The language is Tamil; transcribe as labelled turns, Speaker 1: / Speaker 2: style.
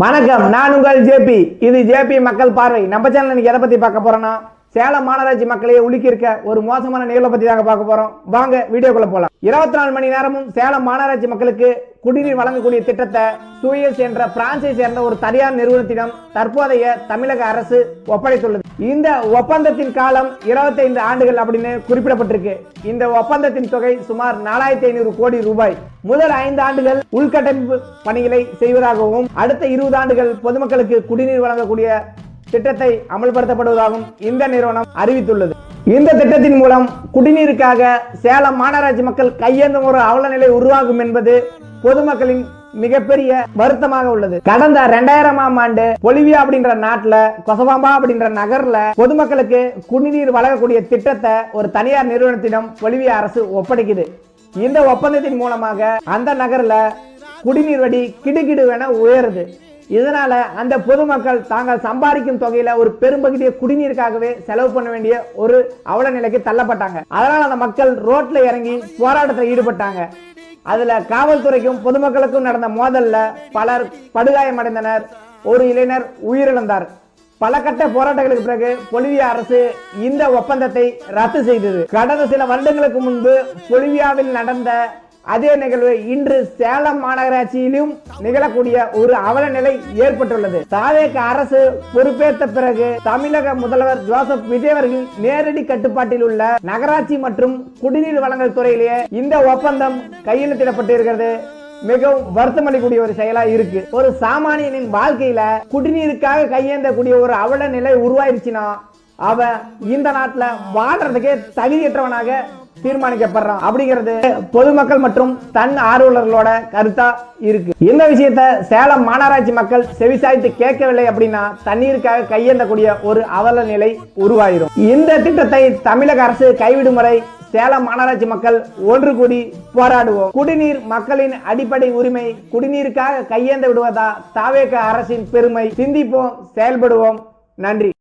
Speaker 1: வணக்கம், நான் உங்கள் ஜேபி. இது ஜேபி மக்கள் பார்வை. நம்ம சேனல் இன்னைக்கு எதை பத்தி பார்க்க போறோம்னா, சேலம் மாநகராட்சி மக்களையே உலுக்கி இருக்க ஒரு மோசமான நிகழ்வை பத்தி தாங்க பார்க்க போறோம். வாங்க வீடியோக்குள்ள போலாம். 24 மணி நேரமும் சேலம் மாநகராட்சி மக்களுக்கு குடிநீர் வழங்கக்கூடிய திட்டத்தை சூயஸ் என்ற பிரான்சை சேர்ந்த ஒரு தனியார் நிறுவனத்திடம் தற்போதைய தமிழக அரசு ஒப்படைத்துள்ளது. இந்த ஒப்பந்தத்தின் காலம் 25 ஆண்டுகள் அப்படின்னு குறிப்பிடப்பட்டிருக்கு. இந்த ஒப்பந்தத்தின் தொகை சுமார் 4500 கோடி ரூபாய். முதல் 5 ஆண்டுகள் உள்கட்டமைப்பு பணிகளை செய்வதாகவும் அடுத்த 20 ஆண்டுகள் பொதுமக்களுக்கு குடிநீர் வழங்கக்கூடிய திட்டத்தை அமல்படுத்தப்படுவதாகவும் இந்த நிறுவனம் அறிவித்துள்ளது. இந்த திட்டத்தின் மூலம் குடிநீருக்காக சேலம் மாநகராட்சி மக்கள் கையேந்தும் ஒரு அவல நிலை உருவாகும் என்பது பொதுமக்களின் மிகப்பெரிய வருத்தமாக உள்ளது. கடந்த 2000ஆம் ஆண்டு பொலிவியா அப்படின்ற நாட்டுல கொசபாம்பா அப்படின்ற நகர்ல பொதுமக்களுக்கு குடிநீர் வழங்கக்கூடிய திட்டத்தை ஒரு தனியார் நிறுவனத்திடம் பொலிவியா அரசு ஒப்படைக்குது. இந்த ஒப்பந்தத்தின் மூலமாக அந்த நகர்ல குடிநீர் வடி கிடுகிடுவென உயருது. இதனால அந்த பொதுமக்கள் தாங்கள் சம்பாதிக்கும் தொகையில ஒரு பெரும்பகுதியை குடிநீருக்காகவே செலவு பண்ண வேண்டிய ஒரு அவல நிலைக்கு தள்ளப்பட்டாங்க. அதனால அந்த மக்கள் ரோட்ல இறங்கி போராட்டத்தில் ஈடுபட்டாங்க. அதுல காவல்துறைக்கும் பொதுமக்களுக்கும் நடந்த மோதல்ல பலர் படுகாயமடைந்தனர். ஒரு இளைஞர் உயிரிழந்தார். பல கட்ட போராட்டங்களுக்கு பிறகு பொலிவியா அரசு இந்த ஒப்பந்தத்தை ரத்து செய்தது. கடந்த சில வருடங்களுக்கு முன்பு பொலிவியாவில் நடந்த அதே நிகழ்வு இன்று சேலம் மாநகராட்சியிலும் நிகழக்கூடிய ஒரு அவல நிலை ஏற்பட்டுள்ளது. தாவேக அரசு பொறுப்பேற்ற பிறகு தமிழக முதல்வர் ஜோசப் விஜய் அவர்கள் நேரடி கட்டுப்பாட்டில் உள்ள நகராட்சி மற்றும் குடிநீர் வழங்கல் துறையிலேயே இந்த ஒப்பந்தம் கையெழுத்திடப்பட்டு இருக்கிறது. மிகவும் வருத்தமளிக்கூடிய ஒரு செயலா இருக்கு. ஒரு சாமானியனின் வாழ்க்கையில குடிநீருக்காக கையேந்தக்கூடிய ஒரு அவல நிலை உருவாயிருச்சுன்னா அவன் இந்த நாட்டுல வாழ்றதுக்கே தகுதியற்றவனாக தீர்மானிக்கப்படுறான் அப்படிங்கிறது பொதுமக்கள் மற்றும் தன் ஆர்வலர்களோட கருத்தா இருக்கு. இந்த விஷயத்தை சேலம் மாநகராட்சி மக்கள் செவிசாய்த்து கேட்கவில்லை அப்படின்னா தண்ணீருக்காக கையேந்தக்கூடிய ஒரு அவல நிலை உருவாயிரும். இந்த திட்டத்தை தமிழக அரசு கைவிடும் வரை சேலம் மாநகராட்சி மக்கள் ஒன்று கூடி போராடுவோம். குடிநீர் மக்களின் அடிப்படை உரிமை. குடிநீருக்காக கையேந்த விடுவதா தாவேக அரசின் பெருமை? சிந்திப்போம், செயல்படுவோம். நன்றி.